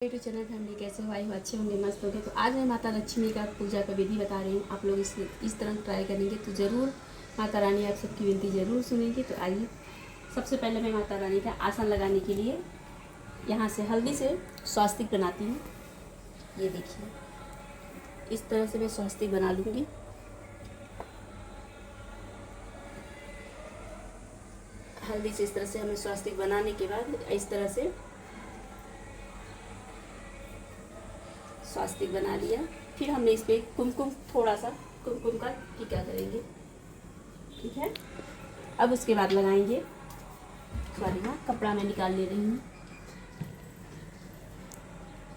YouTube channel family कैसे हो? आई हो अच्छे होंगे, मस्त होंगे। तो आज मैं माता लक्ष्मी का पूजा का विधि बता रही हूँ। आप लोग इस तरह ट्राई करेंगे तो ज़रूर माता रानी आप सबकी विनती ज़रूर सुनेंगे। तो आइए, सबसे पहले मैं माता रानी का आसन लगाने के लिए यहाँ से हल्दी से स्वास्तिक बनाती हूँ। ये देखिए, इस तरह से मैं स्वास्तिक बना लूँगी। हल्दी से इस तरह से हमें स्वास्तिक बनाने के बाद इस तरह से स्वास्तिक बना लिया। फिर हमने इस पर कुमकुम, थोड़ा सा कुमकुम का टीका करेंगे, ठीक है। अब उसके बाद लगाएंगे, सॉरी ना, कपड़ा मैं निकाल ले रही हूँ।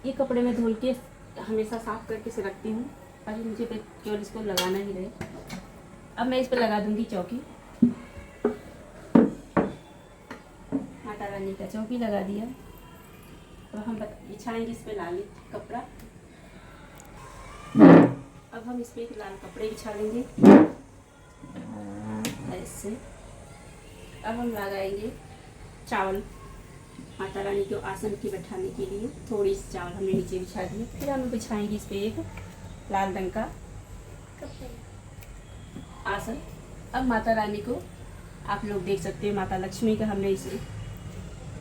ये कपड़े में धुल के हमेशा साफ करके से रखती हूँ, ताकि मुझे केवल इसको लगाना ही रहे। अब मैं इस पर लगा दूंगी चौकी। माता रानी का चौकी लगा दिया। तो हम बिछाएंगे इस पर लाल कपड़ा। अब हम इस पर एक लाल कपड़े बिछा लेंगे ऐसे। अब हम लगाएंगे चावल माता रानी को आसन की बैठाने के लिए। थोड़ी सी चावल हमने नीचे बिछा दिए। फिर हम बिछाएंगे इस पर एक लाल रंग का आसन। अब माता रानी को आप लोग देख सकते हैं, माता लक्ष्मी का हमने इसे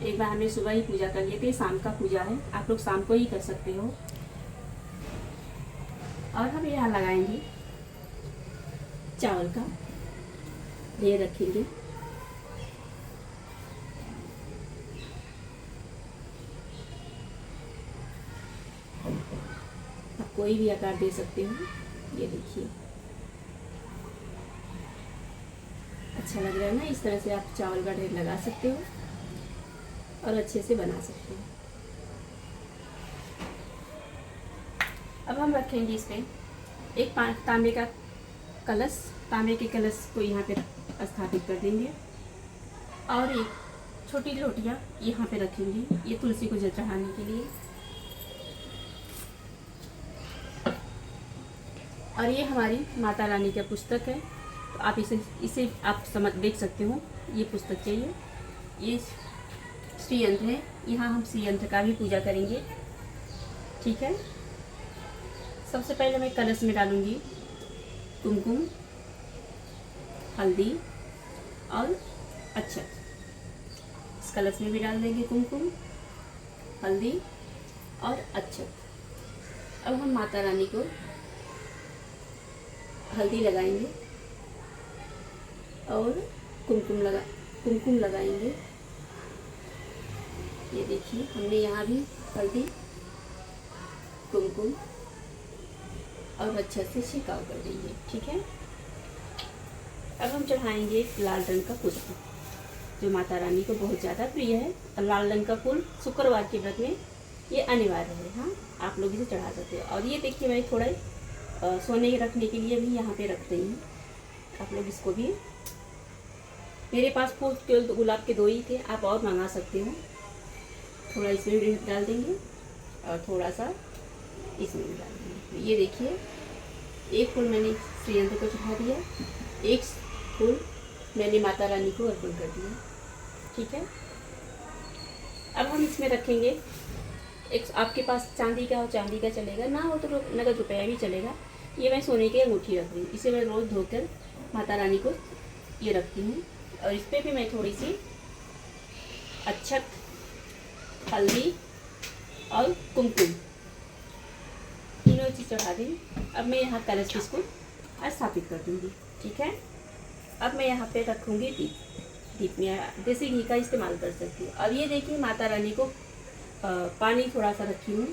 एक बार हमने सुबह ही पूजा कर लिए थे, शाम का पूजा है, आप लोग शाम को ही कर सकते हो। और हम यहाँ लगाएंगे चावल का लेयर रखेंगे। आप कोई भी आकार दे सकते हो। ये देखिए, अच्छा लग रहा है ना? इस तरह से आप चावल का ढेर लगा सकते हो और अच्छे से बना सकते हो। अब हम रखेंगे इस पर एक तांबे का कलश। तांबे के कलश को यहाँ पे स्थापित कर देंगे और एक छोटी लोटियाँ यहाँ पे रखेंगे, ये तुलसी को जल चढ़ाने के लिए। और ये हमारी माता रानी का पुस्तक है, तो आप इसे आप समझ देख सकते हो। ये पुस्तक चाहिए, ये श्री यंत्र है। यहाँ हम श्री यंत्र का भी पूजा करेंगे, ठीक है। सबसे पहले मैं कलश में डालूंगी कुमकुम, हल्दी और अक्षत। इस कलश में भी डाल देंगे कुमकुम, हल्दी और अक्षत। अब हम माता रानी को हल्दी लगाएंगे और कुमकुम लगाएंगे। ये देखिए, हमने यहाँ भी हल्दी, कुमकुम और अच्छे से छिड़काव कर देंगे, ठीक है। अब हम चढ़ाएंगे लाल रंग का पुष्प, जो माता रानी को बहुत ज़्यादा प्रिय है। और लाल रंग का फूल शुक्रवार के व्रत में ये अनिवार्य है। हाँ, आप लोग इसे चढ़ा सकते हो। और ये देखिए, मैं थोड़ा सोने के रखने के लिए भी यहाँ पे रख रही हूँ। आप लोग इसको भी, मेरे पास फूल केवल गुलाब के 2 ही थे, आप और मंगा सकते हो। थोड़ा इसमें भी डाल देंगे और थोड़ा सा इसमें भी डाल देंगे। ये देखिए, एक फूल मैंने श्री यंत्र को चढ़ा दिया, एक फूल मैंने माता रानी को अर्पण कर दिया, ठीक है। अब हम इसमें रखेंगे एक, आपके पास चांदी का हो चांदी का चलेगा, ना हो तो नगद रुपया भी चलेगा। ये मैं सोने की अंगूठी रख रही हूँ। इसे मैं रोज़ धोकर माता रानी को ये रखती हूँ। और इस पर भी मैं थोड़ी सी अक्षत, हल्दी और कुमकुम तीनों चीज़ चढ़ा दी। अब मैं यहाँ कलश इसको स्थापित कर दूँगी, ठीक है। अब मैं यहाँ पे रखूँगी दीप। दीप में देसी घी का इस्तेमाल कर सकती हूँ। और ये देखिए, माता रानी को पानी थोड़ा सा रखी हूँ,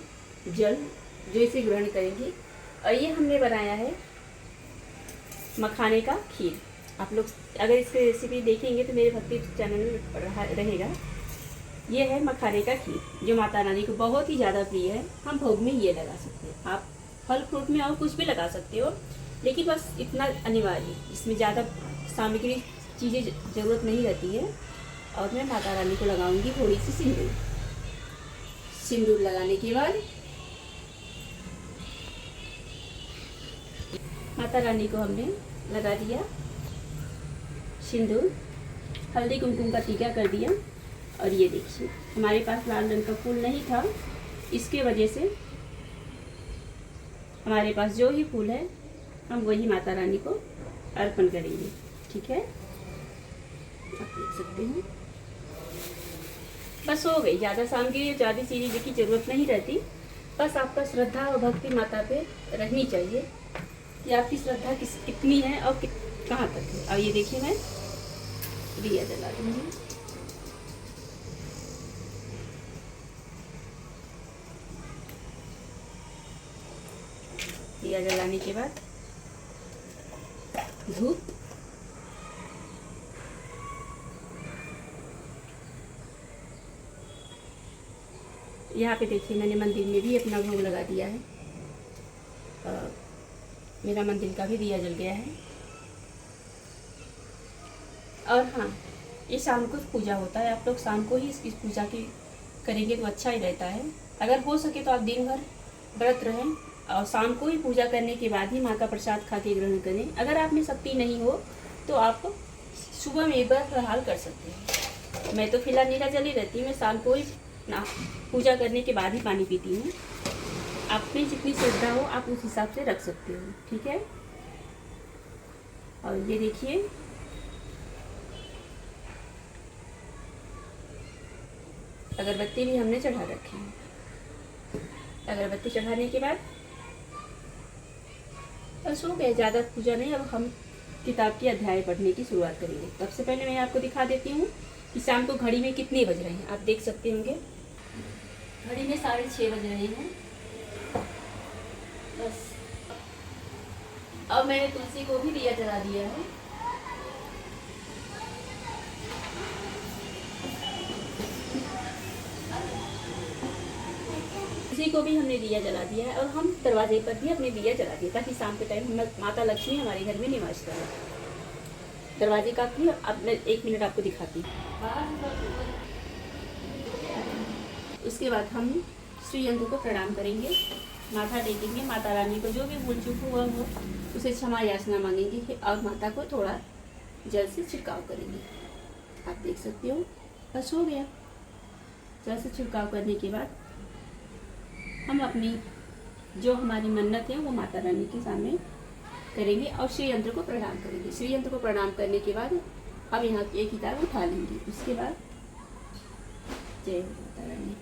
जल, जो इसे ग्रहण करेंगी। और ये हमने बनाया है मखाने का खीर। आप लोग अगर इसकी रेसिपी देखेंगे तो मेरे भक्ति चैनल में रहेगा। ये है मखाने का खीर, जो माता रानी को बहुत ही ज़्यादा प्रिय है। हम भोग में ये लगा सकते हैं, आप फल फ्रूट में और कुछ भी लगा सकते हो, लेकिन बस इतना अनिवार्य, इसमें ज़्यादा सामग्री चीज़ें ज़रूरत नहीं रहती है। और मैं माता रानी को लगाऊंगी थोड़ी सी सिंदूर। सिंदूर लगाने के बाद माता रानी को हमने लगा दिया सिंदूर, हल्दी कुमकुम का टीका कर दिया। और ये देखिए, हमारे पास लाल रंग का फूल नहीं था, इसके वजह से हमारे पास जो ही फूल है हम वही माता रानी को अर्पण करेंगे। ठीक है, आप देख सकते हैं। बस हो गई, ज़्यादा सामग्री ज़्यादा चीज़ें की ज़रूरत नहीं रहती। बस आपका श्रद्धा और भक्ति माता पे रहनी चाहिए कि आपकी श्रद्धा कितनी है और कहाँ तक है। और ये देखिए मैं दिया जला दूँगी। दिया जलाने के बाद धूप, यहाँ पे देखिए मैंने मंदिर में भी अपना भोग लगा दिया है। मेरा मंदिर का भी दिया जल गया है। और हाँ, ये शाम को पूजा होता है, आप लोग शाम को ही इसकी पूजा की करेंगे तो अच्छा ही रहता है। अगर हो सके तो आप दिन भर व्रत रहें और शाम को ही पूजा करने के बाद ही माँ का प्रसाद खा के ग्रहण करें। अगर आप में शक्ति नहीं हो तो आप सुबह में एक बार फलाहार कर सकते हैं। मैं तो फिलहाल नीरा जली रहती हूँ, मैं शाम को ही ना पूजा करने के बाद ही पानी पीती हूँ। आप में जितनी श्रद्धा हो आप उस हिसाब से रख सकते हो। ठीक है, और ये देखिए अगरबत्ती भी हमने चढ़ा रखी है। अगरबत्ती चढ़ाने के बाद बस हो गया, ज़्यादा पूजा नहीं। अब हम किताब की अध्याय पढ़ने की शुरुआत करेंगे। सबसे पहले मैं आपको दिखा देती हूँ कि शाम को घड़ी में कितने बज रहे हैं। आप देख सकते होंगे घड़ी में 6:30 बज रहे हैं। बस अब मैंने तुलसी को भी दिया जला दिया है। तुलसी को भी हमने दिया जला दिया है और हम दरवाजे पर भी अपने दिया जला दिया ताकि शाम के टाइम माता लक्ष्मी हमारे घर में निवास करें। दरवाजे का भी अब मैं 1 मिनट आपको दिखाती हूँ। उसके बाद हम श्री यंत्र को प्रणाम करेंगे, माथा टेकेंगे, माता रानी को जो भी भूल चूक हुआ हो उसे क्षमा याचना मांगेंगे और माता को थोड़ा जल से छिड़काव करेंगे। आप देख सकते हो, बस हो गया। जल से छिड़काव करने के बाद हम अपनी जो हमारी मन्नत है वो माता रानी के सामने करेंगे और श्री यंत्र को प्रणाम करेंगे। श्री यंत्र को प्रणाम करने के बाद हम यहाँ की एक किताब उठा लेंगे। उसके बाद जय माता रानी।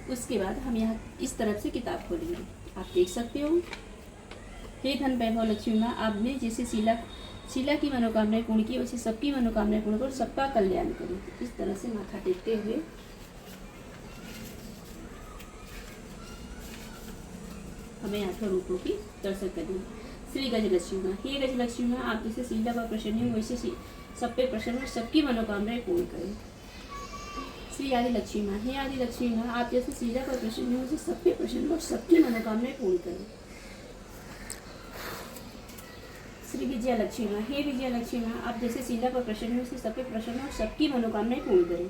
उसके बाद हम यहाँ इस तरफ से किताब खोलेंगे। आप देख सकते हो, हे धन वैभव लक्ष्मी माँ, आपने जैसे शीला की मनोकामनाएं पूर्ण की वैसे सबकी मनोकामनाएं पूर्ण करो, सबका कल्याण करो। इस तरह से माथा टेकते हुए हमें आठों रूपों की दर्शन करनी। श्री गजलक्ष्मी माँ, हे गजलक्ष्मी माँ, आप जैसे शीला पर प्रसन्न हो वैसे सब पे प्रसन्न हो, सबकी मनोकामनाएं पूर्ण करें। श्री आदि लक्ष्मी माँ, हे आदि लक्ष्मी माँ, आप जैसे शीला पर प्रसन्न हो वैसे सब पे प्रसन्न हो, सबकी मनोकामनाएं पूर्ण करें। श्री विजया लक्ष्मी माँ, हे विजया लक्ष्मी माँ, आप जैसे शीला पर प्रसन्न हो वैसे सब पे प्रसन्न हो, सबकी मनोकामनाएं पूर्ण करें।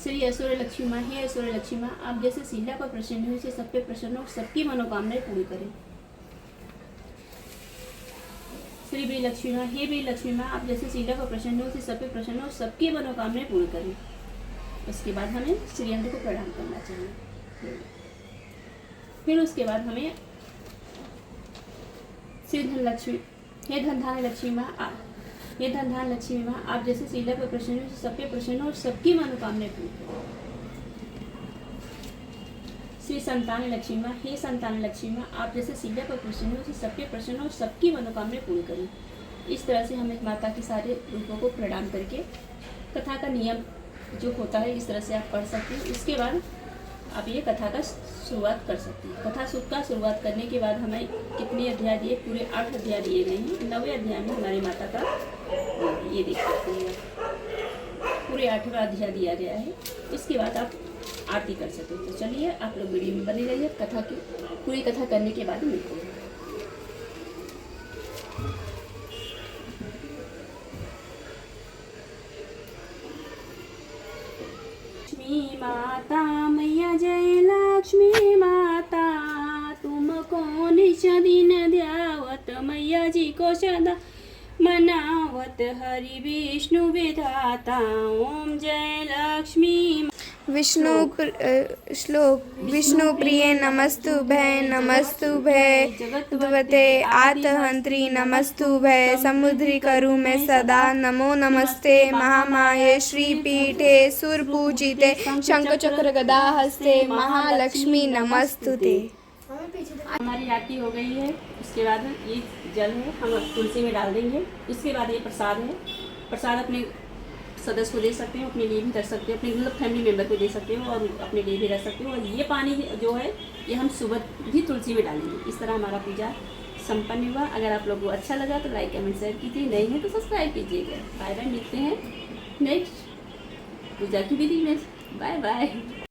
श्री ऐश्वर्य लक्ष्मी माँ, हे ऐश्वर्य लक्ष्मी माँ, आप जैसे शीला पर प्रसन्न हो वैसे सब पे प्रसन्न हो, सबकी मनोकामनाएं पूर्ण करें। श्री वीर लक्ष्मी माँ, हे वीर लक्ष्मी माँ, आप जैसे शीला पर प्रसन्न हो वैसे सब पे प्रसन्न हो, सबकी मनोकामनाएं पूर्ण करें। उसके बाद हमें श्री यंत्र को प्रणाम करना चाहिए। फिर उसके बाद हमें श्री धन लक्ष्मी, हे धनधान लक्ष्मी माँ, हे धनधान लक्ष्मी माँ, आप जैसे शीला पर प्रसन्न हो सब पे प्रसन्न हो और सबकी मनोकामनाएं पूर्ण करें। श्री संतान लक्ष्मी माँ, हे संतान लक्ष्मी माँ, आप जैसे शीला पर प्रसन्न हो सब पे प्रसन्न हो सबकी मनोकामनाएं पूर्ण करें। इस तरह से हमें माता के सारे रूपों को प्रणाम करके कथा का नियम जो होता है इस तरह से आप पढ़ सकते हैं। इसके बाद आप ये कथा का शुरुआत कर सकते हैं। कथा का शुरुआत करने के बाद हमें कितने अध्याय दिए, पूरे 8 अध्याय दिए गए हैं। 9वें अध्याय में हमारी माता का ये देख सकते हैं, पूरे 8वां अध्याय दिया गया है। इसके बाद आप आरती कर सकते हो। तो चलिए आप लोग वीडियो में बने रहिए, कथा की पूरी कथा करने के बाद मिलते हैं। लक्ष्मी माता मैया जय लक्ष्मी माता, तुमको निज दिन ध्यावत मैया जी को सदा मनावत हरि विष्णु विधाता। ओम जय लक्ष्मी श्लोक विष्णु प्रिय नमस्तुभ्ये नमस्तुभ्ये जगद्वते आतहंत्री नमस्तुभ्ये समुद्री करु में सदा नमो नमस्ते महामाये श्रीपीठे सुरपूजिते शंखचक्र गदा हस्ते महालक्ष्मी नमस्तुते। हमारी आरती हो गई है। उसके बाद ये जल है हम तुलसी में डाल देंगे। उसके बाद ये प्रसाद है। प्रसाद अपने सदस्य को दे सकते हो, अपने लिए भी रख सकते हो, अपने मतलब फैमिली मेम्बर को दे सकते हो और अपने लिए भी रख सकते हो। और ये पानी जो है ये हम सुबह भी तुलसी में डालेंगे। इस तरह हमारा पूजा संपन्न हुआ। अगर आप लोगों को अच्छा लगा तो लाइक कमेंट शेयर कीजिए, नहीं है तो सब्सक्राइब कीजिएगा। बाय बाय, मिलते हैं नेक्स्ट पूजा की विधि में। Bye bye.